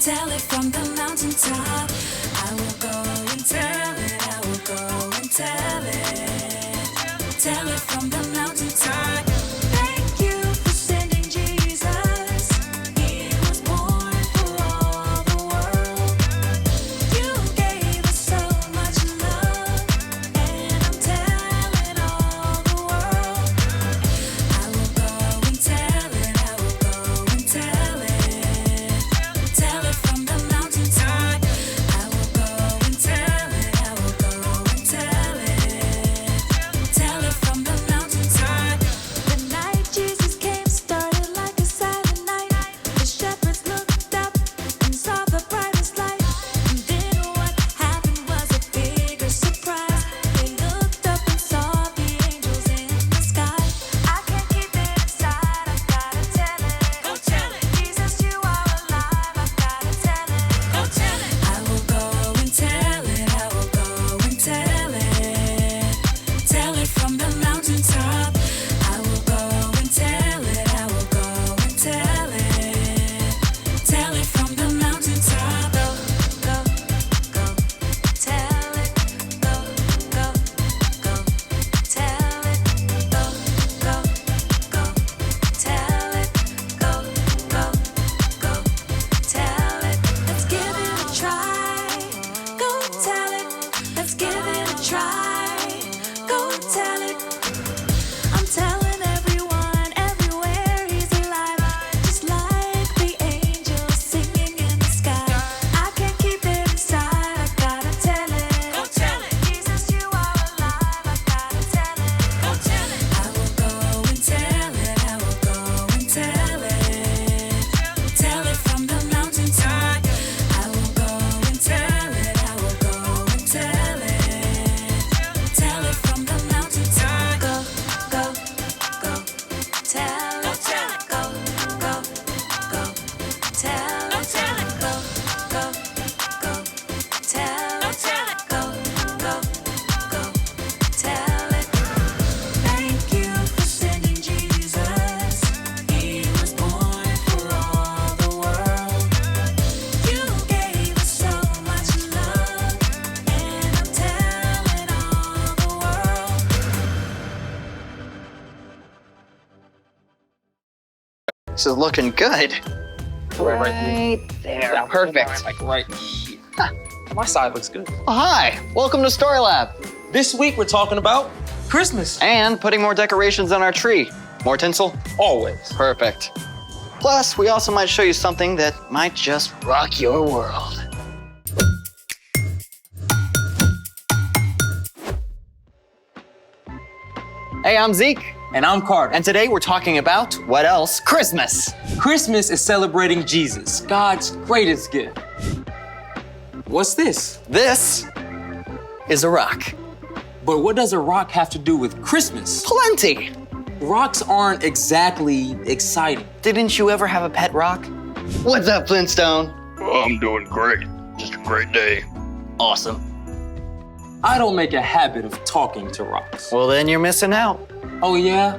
tell it from the mountaintop. I will go and tell it, I will go and tell it from the mountaintop. Thank you for sending Jesus. He was born for all the world. You gave us so much love, and I'm telling all the world. I will go and tell it, I will go and tell it from the mountaintop. I will go and tell it, I will go and tell it from the mountaintop. The night Jesus came started like a silent night. The shepherds looked up and saw the brightest light. And then what happened was a bigger surprise. They looked up and saw the angels in the sky. I can't keep it inside, I've gotta tell it. Go tell it. Jesus, you are alive, I've gotta tell it. Go tell it. I will go and tell it, I will go and tell it from the mountaintop. I will go and tell it, I will go and tell it from the mountaintop. Go, go, go, tell it. Go, go, go, tell it. Go, go, go, tell it. Go, go, go, tell it. Let's give it a try. Go tell it. Let's give it a try. Go tell it. I'm telling everyone everywhere he's alive. Just like the angels singing in the sky. I can't keep it inside, I gotta tell it. Go tell it. Jesus, you are alive, I gotta tell it. Go tell it. I will go and tell it, I will go and tell it from the mountaintop. I will go and tell it, I will go and tell it from the mountaintop. Go, go, go, tell it. Go, go, go, tell it. Go, go, go, tell it. Go, go, go, tell it. Thank you for sending Jesus. He was born for all the world. You gave us so much love, and I'm telling all the world. This is looking good. Right there. Yeah, Perfect. Like right here. My side looks good. Oh, hi. Welcome to Story Lab. This week we're talking about Christmas. And putting more decorations on our tree. More tinsel? Always. Perfect. Plus, we also might show you something that might just rock your world. Hey, I'm Zeke. And I'm Carter. And today we're talking about, what else? Christmas. Christmas is celebrating Jesus, God's greatest gift. What's this? This is a rock. But what does a rock have to do with Christmas? Plenty. Rocks aren't exactly exciting. Didn't you ever have a pet rock? What's up, Flintstone? I'm doing great. Just a great day. Awesome. I don't make a habit of talking to rocks. Well, then you're missing out. Oh yeah?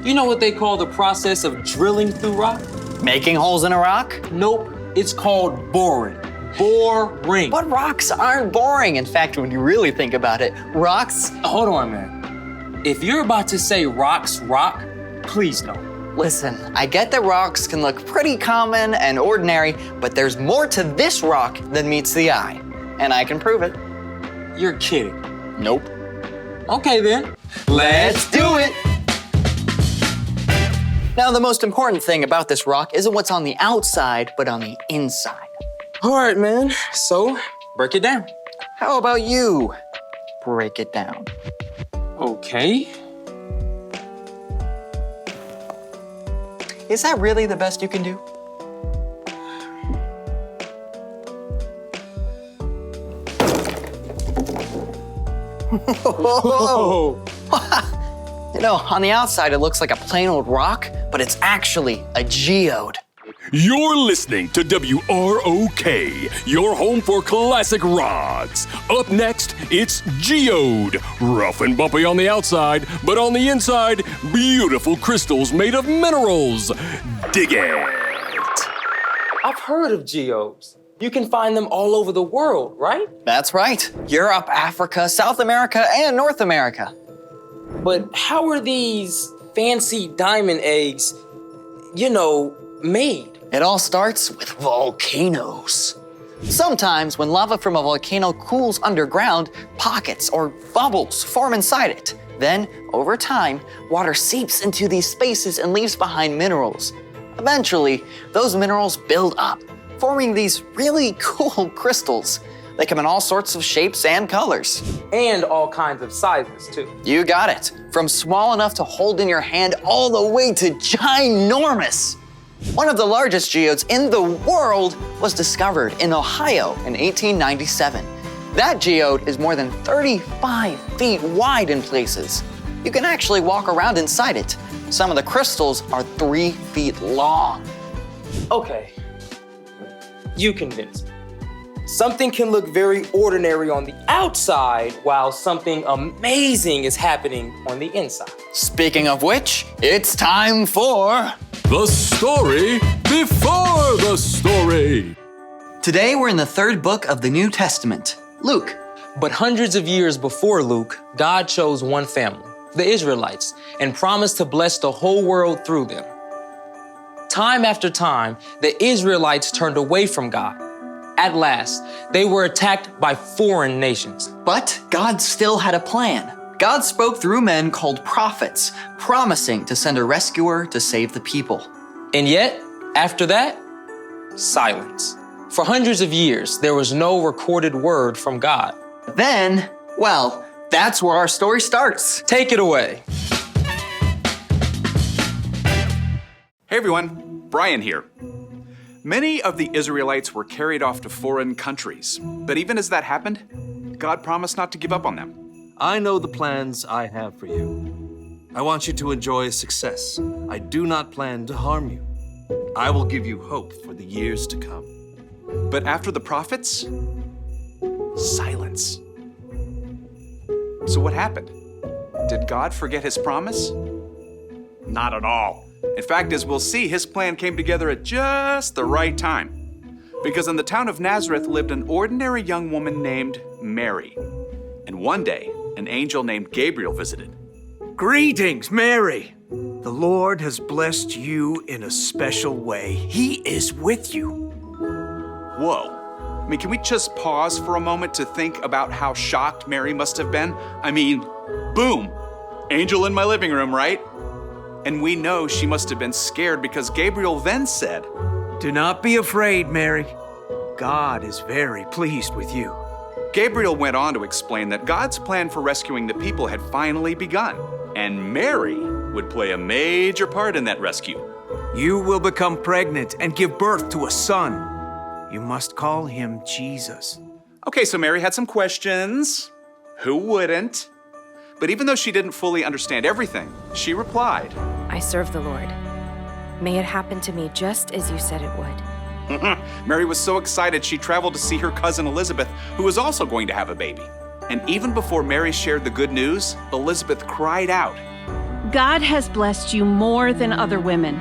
You know what they call the process of drilling through rock? Making holes in a rock? Nope, it's called boring. Boring. But rocks aren't boring. In fact, when you really think about it, rocks... Hold on, man. If you're about to say rocks rock, please don't. Listen, I get that rocks can look pretty common and ordinary, but there's more to this rock than meets the eye. And I can prove it. You're kidding. Nope. Okay then. Let's do it! Now, the most important thing about this rock isn't what's on the outside, but on the inside. All right, man. So, break it down. How about you break it down? Okay. Is that really the best you can do? Whoa. You know, on the outside, it looks like a plain old rock, but it's actually a geode. You're listening to WROK, your home for classic rocks. Up next, it's Geode. Rough and bumpy on the outside, but on the inside, beautiful crystals made of minerals. Dig it. I've heard of geodes. You can find them all over the world, right? That's right. Europe, Africa, South America, and North America. But how are these fancy diamond eggs, made? It all starts with volcanoes. Sometimes when lava from a volcano cools underground, pockets or bubbles form inside it. Then, over time, water seeps into these spaces and leaves behind minerals. Eventually, those minerals build up, forming these really cool crystals. They come in all sorts of shapes and colors. And all kinds of sizes, too. You got it. From small enough to hold in your hand all the way to ginormous. One of the largest geodes in the world was discovered in Ohio in 1897. That geode is more than 35 feet wide in places. You can actually walk around inside it. Some of the crystals are 3 feet long. Okay, you convinced me. Something can look very ordinary on the outside while something amazing is happening on the inside. Speaking of which, it's time for The story before the story. Today we're in the third book of the New Testament, Luke. But hundreds of years before Luke, God chose one family, the Israelites, and promised to bless the whole world through them. Time after time, the Israelites turned away from God. At last, they were attacked by foreign nations. But God still had a plan. God spoke through men called prophets, promising to send a rescuer to save the people. And yet, after that, silence. For hundreds of years, there was no recorded word from God. Then, well, that's where our story starts. Take it away. Hey everyone, Brian here. Many of the Israelites were carried off to foreign countries, but even as that happened, God promised not to give up on them. I know the plans I have for you. I want you to enjoy success. I do not plan to harm you. I will give you hope for the years to come. But after the prophets, silence. So what happened? Did God forget his promise? Not at all. In fact, as we'll see, his plan came together at just the right time. Because in the town of Nazareth lived an ordinary young woman named Mary. And one day, an angel named Gabriel visited. Greetings, Mary. The Lord has blessed you in a special way. He is with you. Whoa. I mean, can we just pause for a moment to think about how shocked Mary must have been? I mean, boom, angel in my living room, right? And we know she must have been scared because Gabriel then said, Do not be afraid, Mary. God is very pleased with you. Gabriel went on to explain that God's plan for rescuing the people had finally begun, and Mary would play a major part in that rescue. You will become pregnant and give birth to a son. You must call him Jesus. Okay, so Mary had some questions. Who wouldn't? But even though she didn't fully understand everything, she replied, I serve the Lord. May it happen to me just as you said it would. Mary was so excited she traveled to see her cousin Elizabeth, who was also going to have a baby. And even before Mary shared the good news, Elizabeth cried out, God has blessed you more than other women.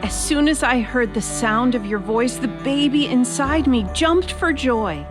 As soon as I heard the sound of your voice, the baby inside me jumped for joy.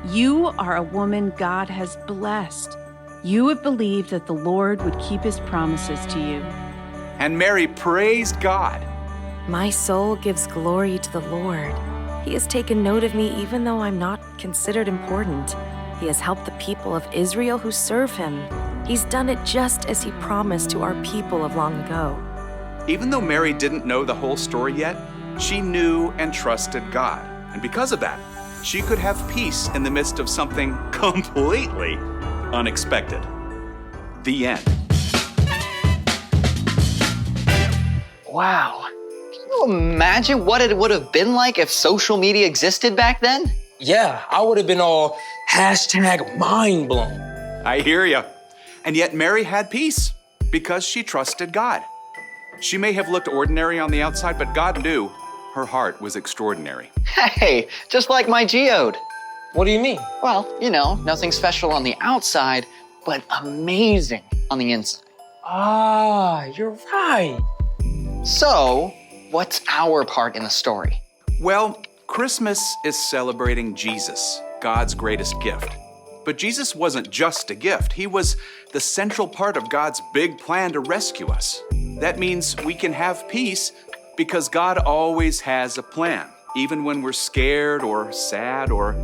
You are a woman God has blessed. You have believed that the Lord would keep his promises to you. And Mary praised God. My soul gives glory to the Lord. He has taken note of me even though I'm not considered important. He has helped the people of Israel who serve him. He's done it just as he promised to our people of long ago. Even though Mary didn't know the whole story yet, she knew and trusted God. And because of that, she could have peace in the midst of something completely unexpected. The end. Wow. Can you imagine what it would have been like if social media existed back then? Yeah, I would have been all #mind blown. I hear ya. And yet Mary had peace because she trusted God. She may have looked ordinary on the outside, but God knew her heart was extraordinary. Hey, just like my geode. What do you mean? Well, nothing special on the outside, but amazing on the inside. Ah, you're right. So, what's our part in the story? Well, Christmas is celebrating Jesus, God's greatest gift. But Jesus wasn't just a gift. He was the central part of God's big plan to rescue us. That means we can have peace because God always has a plan, even when we're scared or sad or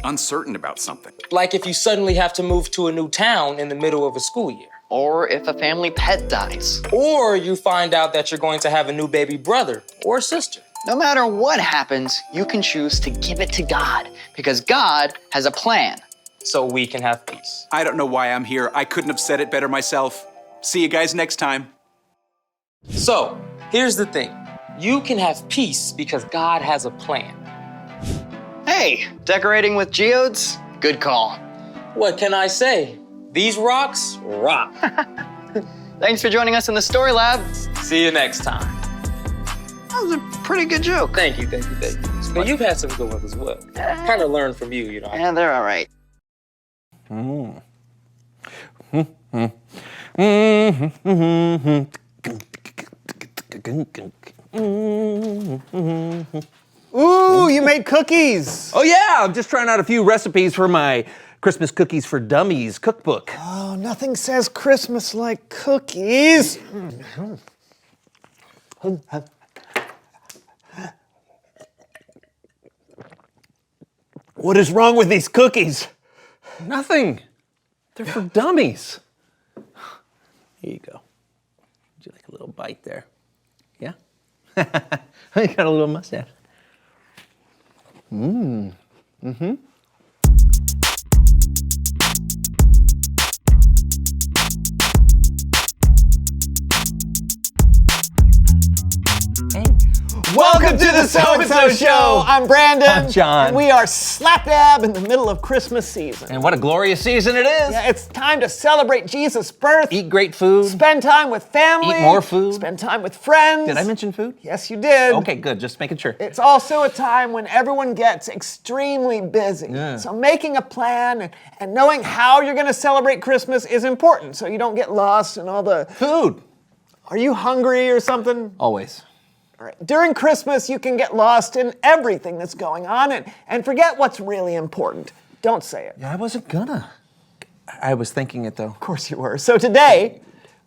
uncertain about something. Like if you suddenly have to move to a new town in the middle of a school year. Or if a family pet dies. Or you find out that you're going to have a new baby brother or sister. No matter what happens, you can choose to give it to God because God has a plan. So we can have peace. I don't know why I'm here. I couldn't have said it better myself. See you guys next time. So here's the thing. You can have peace because God has a plan. Hey, decorating with geodes? Good call. What can I say? These rocks rock. Thanks for joining us in the Story Lab. See you next time. That was a pretty good joke. Thank you. But you've had some good ones as well. Kind of learned from you, you know. Yeah, they're all right. Ooh, you made cookies. Oh yeah, I'm just trying out a few recipes for my Christmas Cookies for Dummies cookbook. Oh, nothing says Christmas like cookies. What is wrong with these cookies? Nothing. They're for dummies. Here you go. Would you like a little bite there? Yeah? You got a little mustache. Welcome to the So-and-So Show. I'm Brandon. I'm John. And we are slap dab in the middle of Christmas season. And what a glorious season it is. Yeah, it's time to celebrate Jesus' birth. Eat great food. Spend time with family. Eat more food. Spend time with friends. Did I mention food? Yes, you did. Okay, good. Just making sure. It's also a time when everyone gets extremely busy. Yeah. So making a plan and knowing how you're going to celebrate Christmas is important so you don't get lost in all the... Food. Are you hungry or something? Always. All right. During Christmas, you can get lost in everything that's going on and forget what's really important. Don't say it. Yeah, I wasn't gonna. I was thinking it though. Of course you were. So today,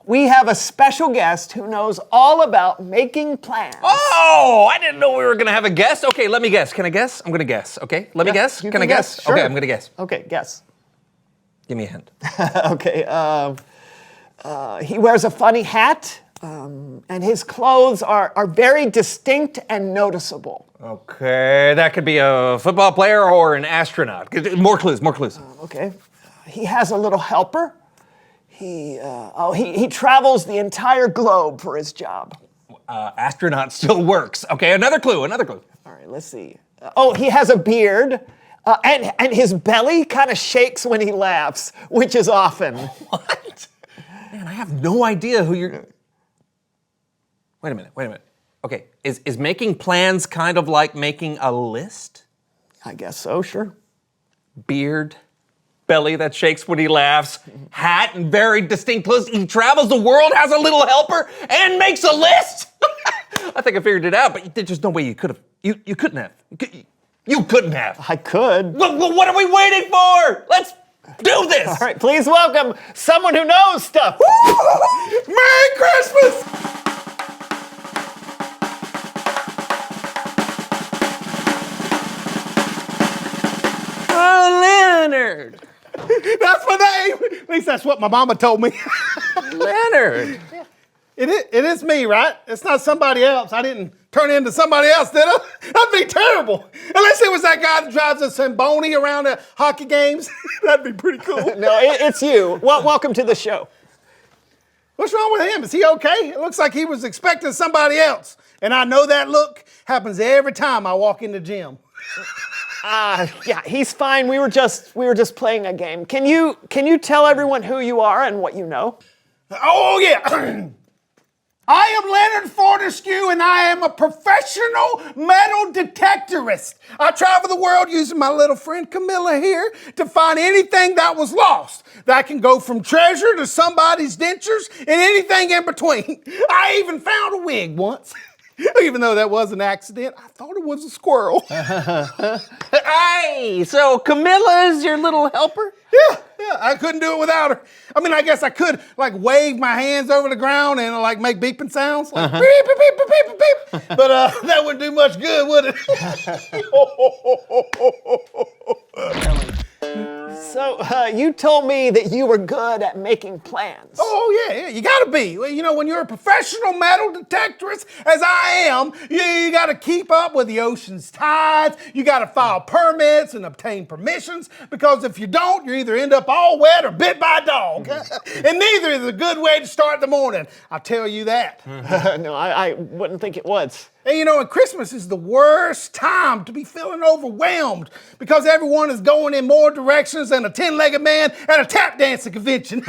we have a special guest who knows all about making plans. Oh, I didn't know we were gonna have a guest. Okay, let me guess. Can I guess? I'm gonna guess. Okay, let me guess. You Can I guess? Sure. Okay, I'm gonna guess. Okay, guess. Give me a hint. Okay. He wears a funny hat. And his clothes are very distinct and noticeable. Okay, that could be a football player or an astronaut. More clues, more clues. Okay. He has a little helper. He travels the entire globe for his job. Astronaut still works. Okay, another clue, another clue. All right, let's see. He has a beard. And his belly kind of shakes when he laughs, which is often. What? Man, I have no idea who you're... Wait a minute. Okay, is making plans kind of like making a list? I guess so, sure. Beard, belly that shakes when he laughs, hat and very distinct clothes. He travels the world, has a little helper, and makes a list? I think I figured it out, but there's just no way you could have. You couldn't have. You couldn't have. I could. Well, what are we waiting for? Let's do this. All right, please welcome someone who knows stuff. Merry Christmas! Leonard. That's my name. At least that's what my mama told me. Leonard. It is me, right? It's not somebody else. I didn't turn into somebody else, did I? That'd be terrible. Unless it was that guy that drives a Zamboni around the hockey games. That'd be pretty cool. No, it's you. Well, welcome to the show. What's wrong with him? Is he okay? It looks like he was expecting somebody else. And I know that look happens every time I walk in the gym. Yeah, he's fine. We were just playing a game. Can you tell everyone who you are and what you know? Oh yeah. I am Leonard Fortescue, and I am a professional metal detectorist. I travel the world using my little friend Camilla here to find anything that was lost. That can go from treasure to somebody's dentures and anything in between. I even found a wig once. Even though that was an accident, I thought it was a squirrel. Hey, so Camilla is your little helper? Yeah, I couldn't do it without her. I mean, I guess I could, like, wave my hands over the ground and, like, make beeping sounds. Like, beep, beep, beep, beep, beep, beep. But that wouldn't do much good, would it? So, you told me that you were good at making plans. Oh, yeah, you gotta be. Well, you know, when you're a professional metal detectorist, as I am, you gotta keep up with the ocean's tides, you gotta file permits and obtain permissions, because if you don't, you either end up all wet or bit by a dog. And neither is a good way to start the morning, I'll tell you that. No, I wouldn't think it was. And you know, and Christmas is the worst time to be feeling overwhelmed because everyone is going in more directions than a 10-legged man at a tap dancing convention.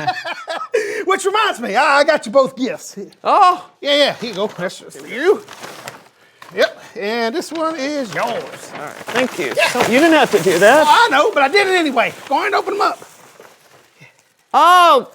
Which reminds me, I got you both gifts. Oh. Yeah, here you go. That's for you. Yep, and this one is yours. All right, thank you. Yeah. So you didn't have to do that. Oh, I know, but I did it anyway. Go ahead and open them up. Oh,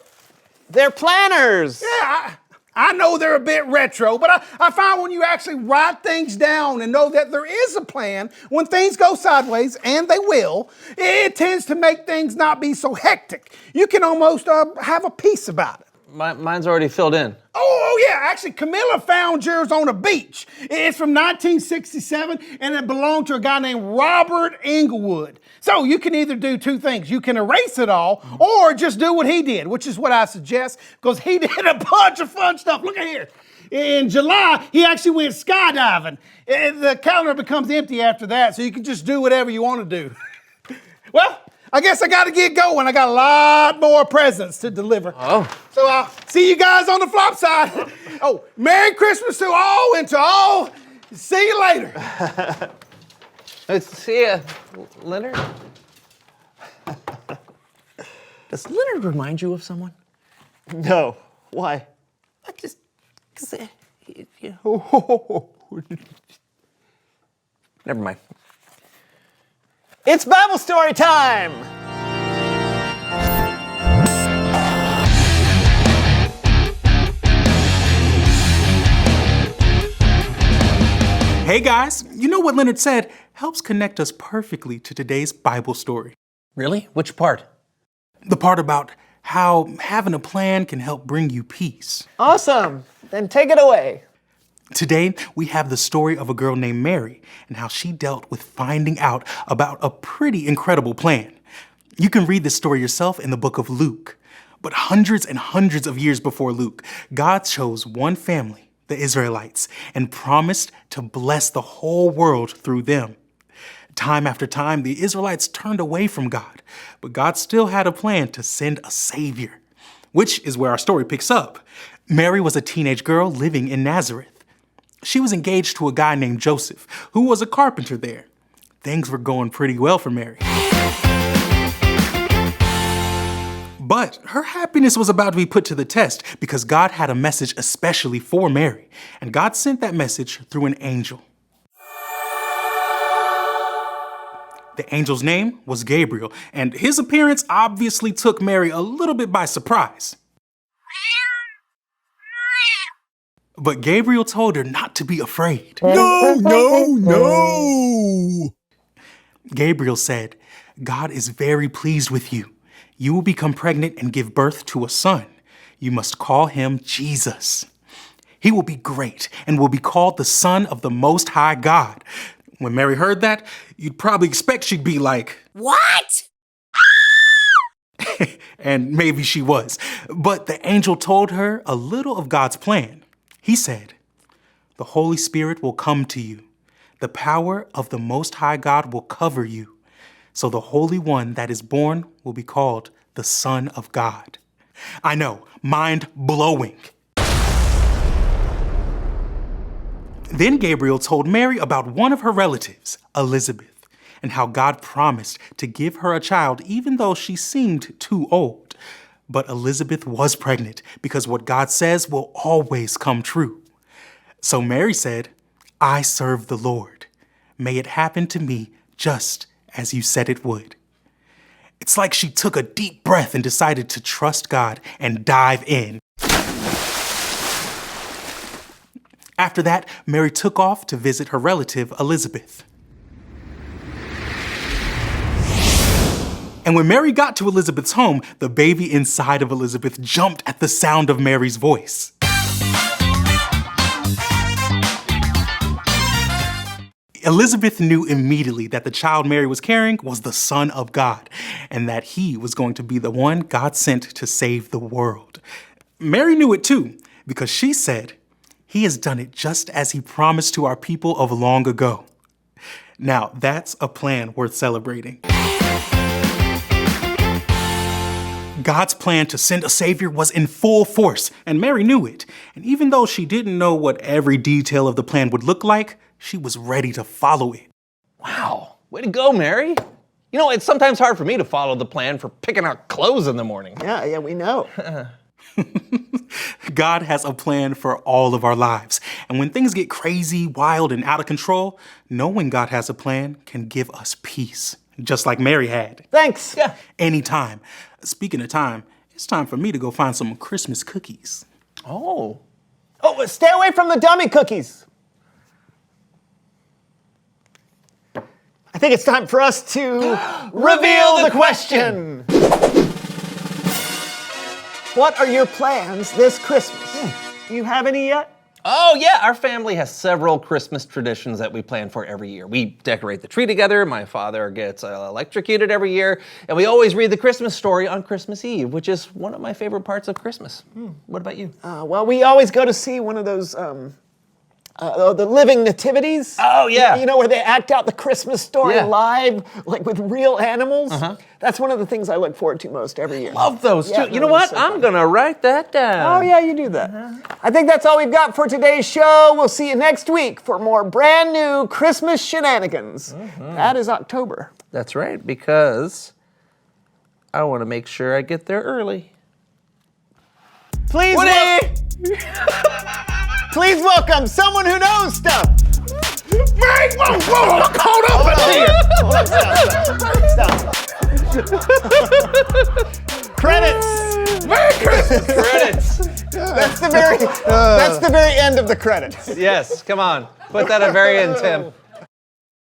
they're planners. Yeah, I know they're a bit retro, but I find when you actually write things down and know that there is a plan, when things go sideways, and they will, it tends to make things not be so hectic. You can almost have a peace about it. Mine's already filled in. Oh, yeah, actually, Camilla found yours on a beach. It's from 1967, and it belonged to a guy named Robert Inglewood. So you can either do two things. You can erase it all, or just do what he did, which is what I suggest, because he did a bunch of fun stuff. Look at here. In July, he actually went skydiving. The calendar becomes empty after that, so you can just do whatever you want to do. Well, I guess I got to get going. I got a lot more presents to deliver. Oh. So I'll see you guys on the flop side. Oh, Merry Christmas to all, and to all, see you later. See ya, Leonard. Does Leonard remind you of someone? No. Why? Just because. Never mind. It's Bible story time. Hey guys, you know what Leonard said helps connect us perfectly to today's Bible story. Really? Which part? The part about how having a plan can help bring you peace. Awesome. Then take it away. Today, we have the story of a girl named Mary and how she dealt with finding out about a pretty incredible plan. You can read this story yourself in the book of Luke. But hundreds and hundreds of years before Luke, God chose one family, the Israelites, and promised to bless the whole world through them. Time after time, the Israelites turned away from God, but God still had a plan to send a savior, which is where our story picks up. Mary was a teenage girl living in Nazareth. She was engaged to a guy named Joseph, who was a carpenter there. Things were going pretty well for Mary. But her happiness was about to be put to the test because God had a message especially for Mary, and God sent that message through an angel. The angel's name was Gabriel, and his appearance obviously took Mary a little bit by surprise. But Gabriel told her not to be afraid. No. Gabriel said, God is very pleased with you. You will become pregnant and give birth to a son. You must call him Jesus. He will be great and will be called the Son of the Most High God. When Mary heard that, you'd probably expect she'd be like, What? And maybe she was. But the angel told her a little of God's plan. He said, the Holy Spirit will come to you. The power of the Most High God will cover you. So the Holy One that is born will be called the Son of God. I know, mind-blowing. Then Gabriel told Mary about one of her relatives, Elizabeth, and how God promised to give her a child even though she seemed too old. But Elizabeth was pregnant because what God says will always come true. So Mary said, I serve the Lord. May it happen to me just as you said it would. It's like she took a deep breath and decided to trust God and dive in. After that, Mary took off to visit her relative, Elizabeth. And when Mary got to Elizabeth's home, the baby inside of Elizabeth jumped at the sound of Mary's voice. Elizabeth knew immediately that the child Mary was carrying was the Son of God, and that he was going to be the one God sent to save the world. Mary knew it too, because she said, "He has done it just as he promised to our people of long ago." Now, that's a plan worth celebrating. God's plan to send a savior was in full force, and Mary knew it. And even though she didn't know what every detail of the plan would look like, she was ready to follow it. Wow, way to go, Mary. You know, it's sometimes hard for me to follow the plan for picking out clothes in the morning. Yeah, we know. God has a plan for all of our lives. And when things get crazy, wild, and out of control, knowing God has a plan can give us peace, just like Mary had. Thanks. Yeah. Anytime. Speaking of time, it's time for me to go find some Christmas cookies. Oh. Oh, stay away from the dummy cookies. I think it's time for us to reveal the question. What are your plans this Christmas? Do you have any yet? Oh yeah, our family has several Christmas traditions that we plan for every year. We decorate the tree together, my father gets electrocuted every year, and we always read the Christmas story on Christmas Eve, which is one of my favorite parts of Christmas. What about you? Well, we always go to see one of those, the living nativities. Oh, yeah. You know, where they act out the Christmas story Yeah. live, like with real animals. That's one of the things I look forward to most every year. Love those Yeah, too. You no, know what? it's so I'm fun. gonna write that down. Oh, yeah, you do that. I think that's all we've got for today's show. We'll see you next week for more brand new Christmas shenanigans. That is October. That's right, because I want to make sure I get there early. Please, please welcome someone who knows stuff. Man, whoa, I'm caught up in here. Hold on, stop. Credits. Merry Christmas. Credits. That's the very end of the credits. Yes, come on. Put that at very end, Tim.